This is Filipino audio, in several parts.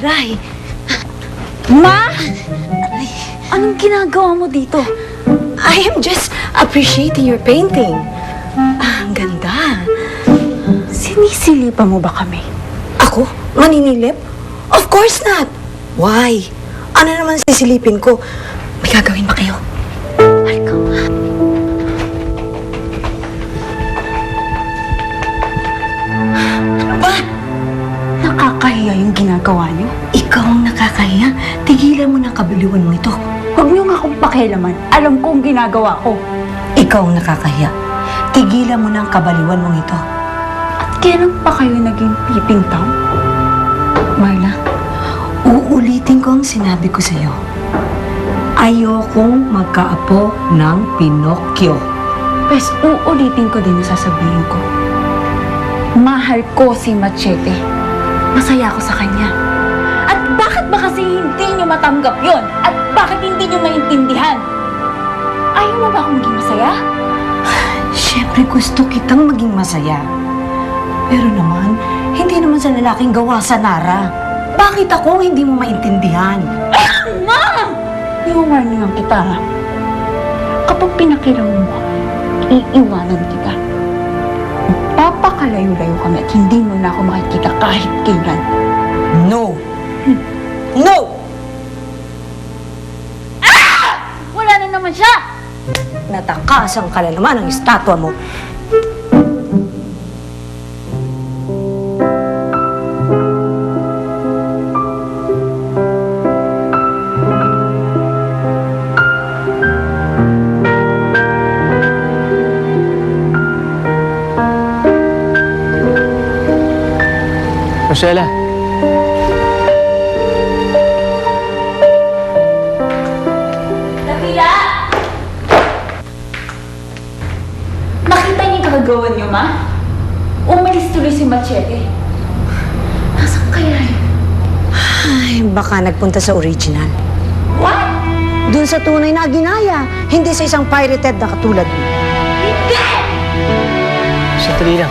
Aray! Ma! Anong ginagawa mo dito? I am just appreciating your painting. Ang ganda. Sinisilipan mo ba kami? Ako? Maninilip? Of course not. Why? Ano naman sisilipin ko? May gagawin ba kayo? Halika nga. Ano ba? Nakakahiya yung ginagawa niyo. Ikaw ang nakakahiya. Tigilan mo ng kabiliwan mo ito. Huwag niyo nga akong pakialaman. Alam ko ang ginagawa ko. Ikaw ang nakakahiya. Tigilan mo ng kabaliwan mong ito. At kailan pa kayo naging pipingtang? Marla, uulitin ko ang sinabi ko sa'yo. Ayokong magkaapo ng Pinocchio. Pes, uulitin ko din ang sasabihin ko. Mahal ko si Machete. Masaya ako sa kanya. At bakit ba kasi hindi niyo matanggap yon? At bakit hindi niyo maintindihan? Ayaw mo ba akong maging masaya? Siyempre gusto kitang maging masaya. Pero naman, hindi naman sa lalaking gawa sa Nara. Bakit ako hindi mo maintindihan? Ma! Iwawarningan kita, ha? Kapag pinakiram mo, iiwanan kita. Papakalayo-layo kami at hindi mo na ako makikita kahit kailan. No! No! Wala na naman siya! Natakasan ka na naman ang estatwa mo. Rosella. Dakila! Nakita niyo yung kagagawan niyo, ma? Umalis tuloy si Machete. Nasaan kaya yun? Ay, baka nagpunta sa original. What? Dun sa tunay na ginaya, hindi sa isang pirated na katulad mo. Hindi! Sandali lang.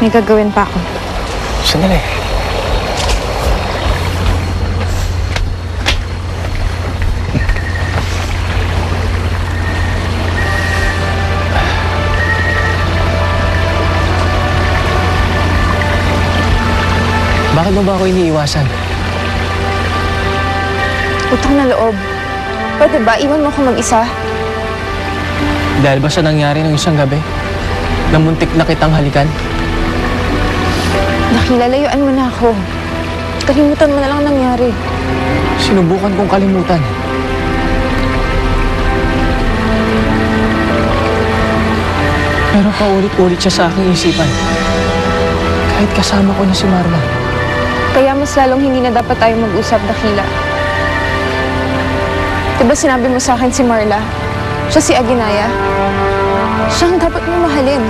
May gagawin pa ako. Sandali. Bakit mo ba ako iniiwasan? Utang na loob. Pwede ba? Iwan mo ako mag-isa? Dahil ba sa nangyari ng isang gabi? Namuntik na kitang halikan? Nakilalayuan mo na ako. Kalimutan mo na lang ang nangyari. Sinubukan kong kalimutan. Pero paulit-ulit siya sa aking isipan. Kahit kasama ko na si Marla. Kaya mas lalong hindi na dapat tayo mag-usap, Dakila. Diba sinabi mo sa akin si Marla? Siya si Aguinaya. Siya ang dapat mo mahalin.